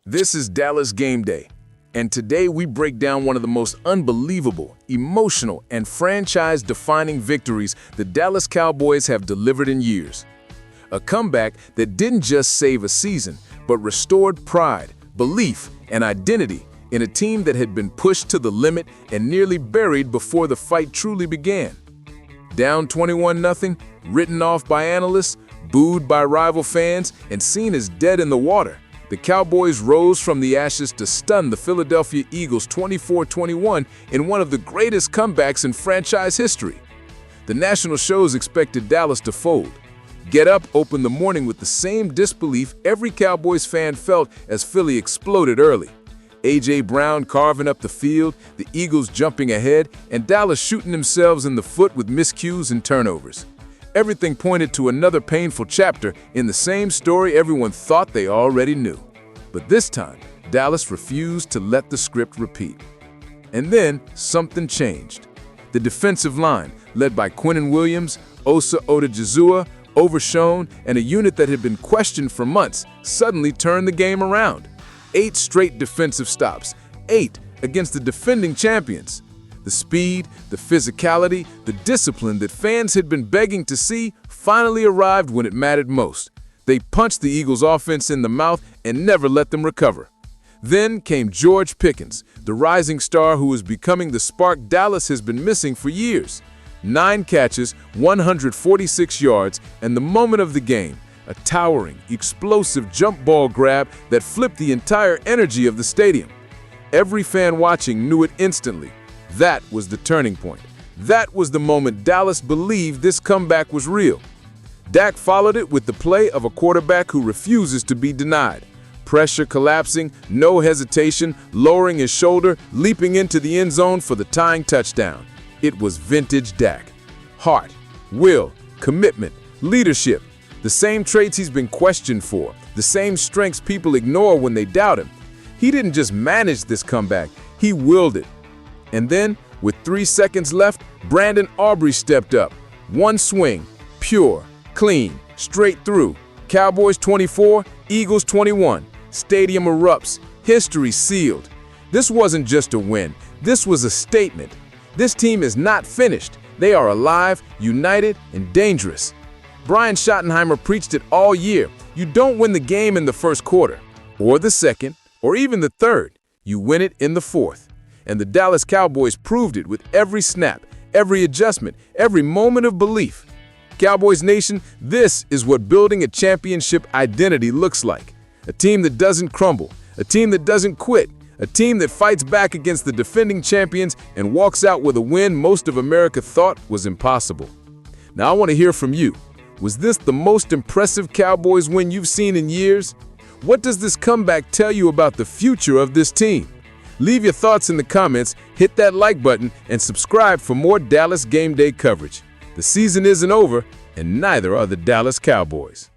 This is Dallas Game Day, and today we break down one of the most unbelievable, emotional, and franchise-defining victories the Dallas Cowboys have delivered in years. A comeback that didn't just save a season, but restored pride, belief, and identity in a team that had been pushed to the limit and nearly buried before the fight truly began. Down 21-0, written off by analysts, booed by rival fans, and seen as dead in the water, the Cowboys rose from the ashes to stun the Philadelphia Eagles 24-21 in one of the greatest comebacks in franchise history. The national shows expected Dallas to fold. Get Up opened the morning with the same disbelief every Cowboys fan felt as Philly exploded early. A.J. Brown carving up the field, the Eagles jumping ahead, and Dallas shooting themselves in the foot with miscues and turnovers. Everything pointed to another painful chapter in the same story everyone thought they already knew. But this time, Dallas refused to let the script repeat. And then, something changed. The defensive line, led by Quinnen Williams, Osa Odighizuwa, Overshown, and a unit that had been questioned for months, suddenly turned the game around. 8 straight defensive stops, 8 against the defending champions. The speed, the physicality, the discipline that fans had been begging to see finally arrived when it mattered most. They punched the Eagles' offense in the mouth and never let them recover. Then came George Pickens, the rising star who was becoming the spark Dallas has been missing for years. 9 catches, 146 yards, and the moment of the game, a towering, explosive jump ball grab that flipped the entire energy of the stadium. Every fan watching knew it instantly. That was the turning point. That was the moment Dallas believed this comeback was real. Dak followed it with the play of a quarterback who refuses to be denied. Pressure collapsing, no hesitation, lowering his shoulder, leaping into the end zone for the tying touchdown. It was vintage Dak. Heart, will, commitment, leadership. The same traits he's been questioned for, the same strengths people ignore when they doubt him. He didn't just manage this comeback, he willed it. And then, with 3 seconds left, Brandon Aubrey stepped up. One swing, pure, clean, straight through. Cowboys 24, Eagles 21. Stadium erupts, history sealed. This wasn't just a win, this was a statement. This team is not finished. They are alive, united, and dangerous. Brian Schottenheimer preached it all year. You don't win the game in the first quarter, or the second, or even the third. You win it in the fourth. And the Dallas Cowboys proved it with every snap, every adjustment, every moment of belief. Cowboys Nation, this is what building a championship identity looks like. A team that doesn't crumble, a team that doesn't quit, a team that fights back against the defending champions and walks out with a win most of America thought was impossible. Now I want to hear from you. Was this the most impressive Cowboys win you've seen in years? What does this comeback tell you about the future of this team? Leave your thoughts in the comments, hit that like button, and subscribe for more Dallas Game Day coverage. The season isn't over, and neither are the Dallas Cowboys.